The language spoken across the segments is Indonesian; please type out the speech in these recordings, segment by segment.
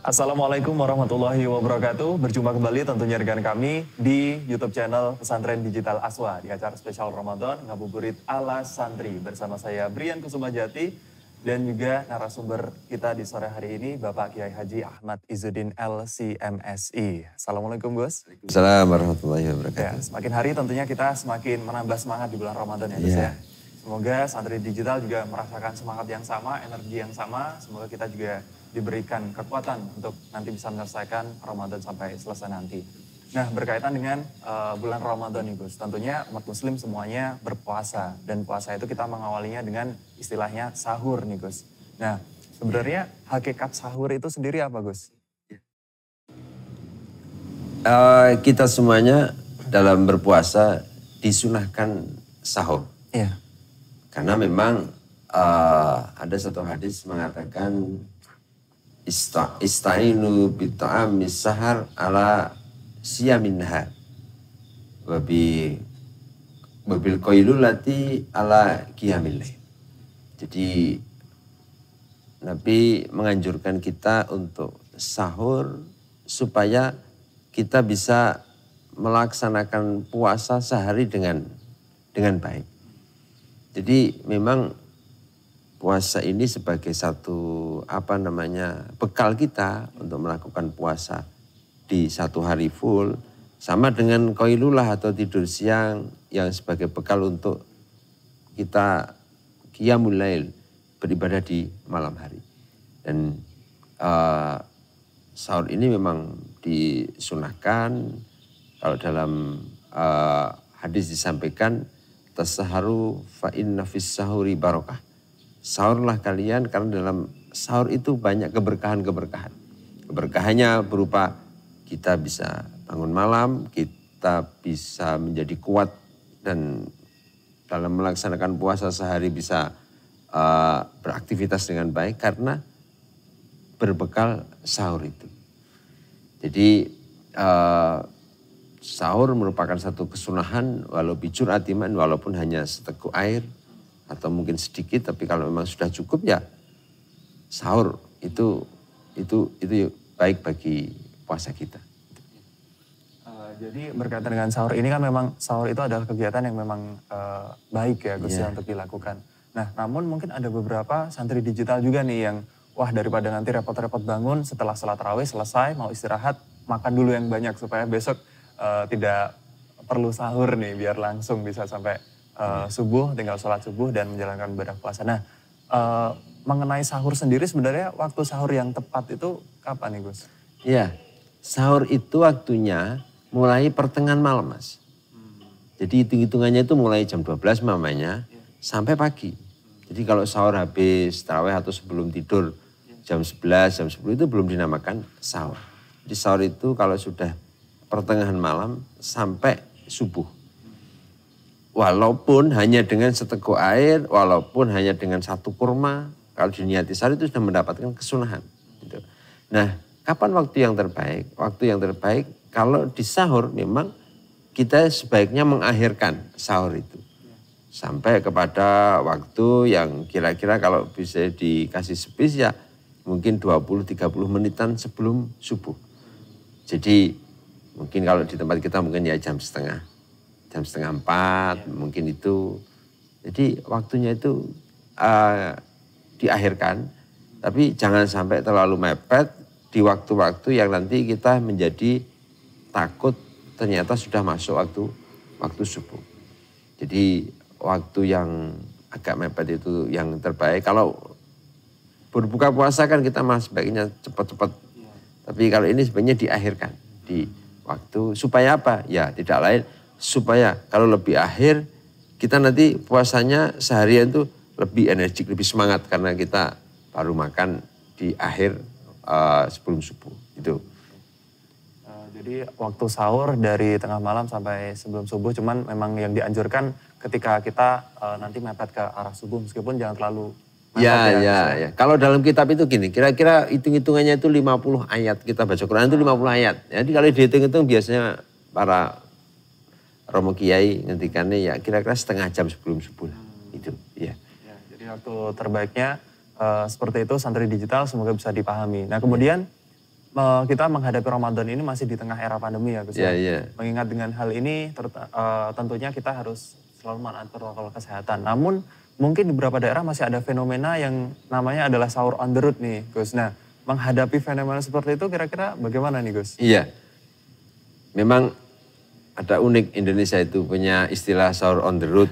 Assalamualaikum warahmatullahi wabarakatuh. Berjumpa kembali tentunya dengan kami di YouTube channel Pesantren Digital Aswa di acara spesial Ramadan Ngabuburit ala Santri bersama saya Brian Kusumajati dan juga narasumber kita di sore hari ini Bapak Kiai Haji Ahmad Izzuddin LCMSI. Assalamualaikum Gus. Assalamualaikum warahmatullahi wabarakatuh. Ya, semakin hari tentunya kita semakin menambah semangat di bulan Ramadan ya Gus ya. Semoga santri digital juga merasakan semangat yang sama, energi yang sama. Semoga kita juga diberikan kekuatan untuk nanti bisa menyelesaikan Ramadan sampai selesai nanti. Nah, berkaitan dengan bulan Ramadan nih Gus, tentunya umat muslim semuanya berpuasa. Dan puasa itu kita mengawalinya dengan istilahnya sahur nih Gus. Nah, sebenarnya hakikat sahur itu sendiri apa Gus? Kita semuanya dalam berpuasa disunahkan sahur. Iya. Karena memang ada satu hadis mengatakan Ista'inu bita'amis sahar ala siyaminha wabil qailulati ala qiyamil lail. Jadi Nabi menganjurkan kita untuk sahur supaya kita bisa melaksanakan puasa sehari dengan baik. Jadi memang puasa ini sebagai satu bekal kita untuk melakukan puasa di satu hari full, sama dengan qailulah atau tidur siang yang sebagai bekal untuk kita qiyamul lail, beribadah di malam hari. Dan sahur ini memang disunahkan. Kalau dalam hadis disampaikan tasaharu fa inna fis sahuri barokah. Sahurlah kalian karena dalam sahur itu banyak keberkahan-keberkahan. Keberkahannya berupa kita bisa bangun malam, kita bisa menjadi kuat dan dalam melaksanakan puasa sehari bisa beraktivitas dengan baik karena berbekal sahur itu. Jadi sahur merupakan satu kesunahan walau bijur atiman, walaupun hanya seteguk air atau mungkin sedikit, tapi kalau memang sudah cukup ya sahur itu baik bagi puasa kita. Jadi berkaitan dengan sahur ini kan memang sahur itu adalah kegiatan yang memang baik ya Gus ya untuk dilakukan. Nah namun mungkin ada beberapa santri digital juga nih yang wah daripada nanti repot-repot bangun setelah sholat tarawih selesai mau istirahat makan dulu yang banyak supaya besok tidak perlu sahur nih biar langsung bisa sampai subuh, tinggal sholat subuh dan menjalankan ibadah puasa. Nah, mengenai sahur sendiri sebenarnya waktu sahur yang tepat itu kapan nih Gus? Iya, sahur itu waktunya mulai pertengahan malam Mas. Jadi hitung-hitungannya itu mulai jam 12 mamanya sampai pagi. Jadi kalau sahur habis tarawih atau sebelum tidur jam 11, jam 10 itu belum dinamakan sahur. Jadi sahur itu kalau sudah pertengahan malam sampai subuh. Walaupun hanya dengan seteguk air, walaupun hanya dengan satu kurma, kalau diniati sahur itu sudah mendapatkan kesunahan. Gitu. Nah, kapan waktu yang terbaik? Waktu yang terbaik kalau di sahur memang kita sebaiknya mengakhirkan sahur itu. Sampai kepada waktu yang kira-kira kalau bisa dikasih space ya mungkin 20-30 menitan sebelum subuh. Jadi mungkin kalau di tempat kita mungkin ya jam setengah 4 mungkin itu. Jadi waktunya itu diakhirkan, tapi jangan sampai terlalu mepet di waktu-waktu yang nanti kita menjadi takut ternyata sudah masuk waktu subuh. Jadi waktu yang agak mepet itu yang terbaik. Kalau berbuka puasa kan kita malah sebaiknya cepat-cepat. Tapi kalau ini sebaiknya diakhirkan di waktu supaya apa? Ya tidak lain supaya kalau lebih akhir kita nanti puasanya seharian itu lebih energik, lebih semangat karena kita baru makan di akhir sebelum subuh itu. Jadi waktu sahur dari tengah malam sampai sebelum subuh, cuman memang yang dianjurkan ketika kita nanti mepet ke arah subuh meskipun jangan terlalu mepet ya. Kalau dalam kitab itu gini, kira-kira hitung-hitungannya itu 50 ayat kita baca Quran itu 50 ayat. Jadi kalau dihitung-hitung biasanya para Romo Kiai ngendikannya ya kira-kira setengah jam sebelum subuh itu. Ya. Jadi waktu terbaiknya seperti itu santri digital semoga bisa dipahami. Nah kemudian kita menghadapi Ramadan ini masih di tengah era pandemi ya Gus ya. Mengingat dengan hal ini tentunya kita harus selalu menaati protokol kesehatan. Namun mungkin di beberapa daerah masih ada fenomena yang namanya adalah sahur on the road nih Gus. Nah, menghadapi fenomena seperti itu kira-kira bagaimana nih Gus? Iya, memang ada unik Indonesia itu punya istilah sahur on the road.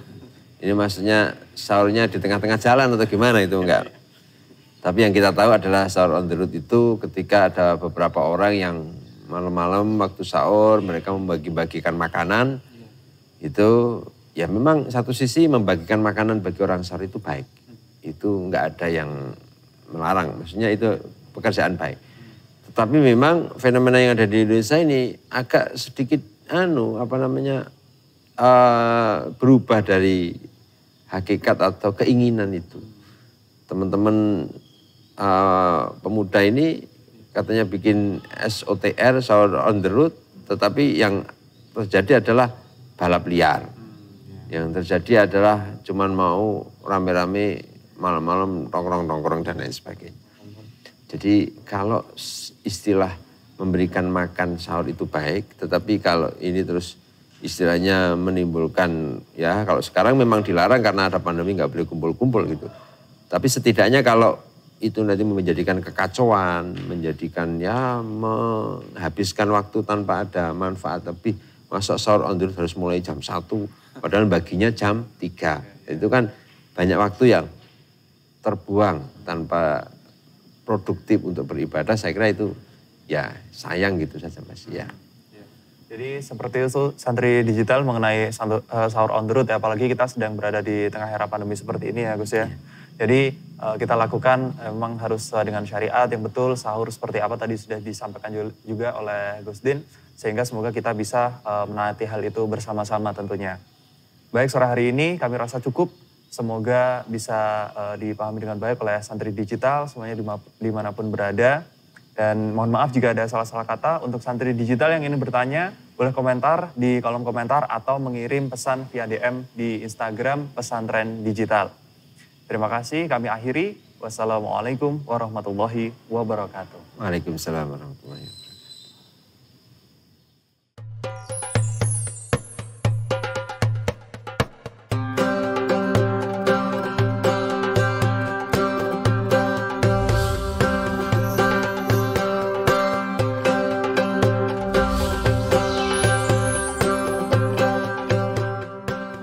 Ini maksudnya sahurnya di tengah-tengah jalan atau gimana itu enggak. Tapi yang kita tahu adalah sahur on the road itu ketika ada beberapa orang yang malam-malam waktu sahur mereka membagi-bagikan makanan. Itu ya memang satu sisi membagikan makanan bagi orang sahur itu baik. Itu enggak ada yang melarang, maksudnya itu pekerjaan baik. Tetapi memang fenomena yang ada di Indonesia ini agak sedikit berubah dari hakikat atau keinginan itu. Teman-teman pemuda ini katanya bikin SOTR, sahur on the road, tetapi yang terjadi adalah balap liar. Yang terjadi adalah cuman mau rame-rame malam-malam nongkrong-nongkrong dan lain sebagainya. Jadi kalau istilah memberikan makan sahur itu baik, tetapi kalau ini terus istilahnya menimbulkan, ya kalau sekarang memang dilarang karena ada pandemi nggak boleh kumpul-kumpul gitu. Tapi setidaknya kalau itu nanti menjadikan kekacauan, menjadikan ya menghabiskan waktu tanpa ada manfaat. Tapi masa sahur on the road harus mulai jam 1, padahal baginya jam 3. Itu kan banyak waktu yang terbuang tanpa produktif untuk beribadah. Saya kira itu ya sayang gitu saja Mas ya. Jadi seperti itu santri digital mengenai sahur on the road ya, apalagi kita sedang berada di tengah era pandemi seperti ini ya Gus ya. Jadi kita lakukan memang harus dengan syariat yang betul, sahur seperti apa tadi sudah disampaikan juga oleh Gus Din, sehingga semoga kita bisa menaati hal itu bersama-sama tentunya. Baik, sore hari ini kami rasa cukup, semoga bisa dipahami dengan baik oleh santri digital semuanya dimanapun berada. Dan mohon maaf jika ada salah-salah kata. Untuk santri digital yang ingin bertanya, boleh komentar di kolom komentar atau mengirim pesan via DM di Instagram Pesantren Digital. Terima kasih, kami akhiri. Wassalamualaikum warahmatullahi wabarakatuh. Waalaikumsalam warahmatullahi wabarakatuh.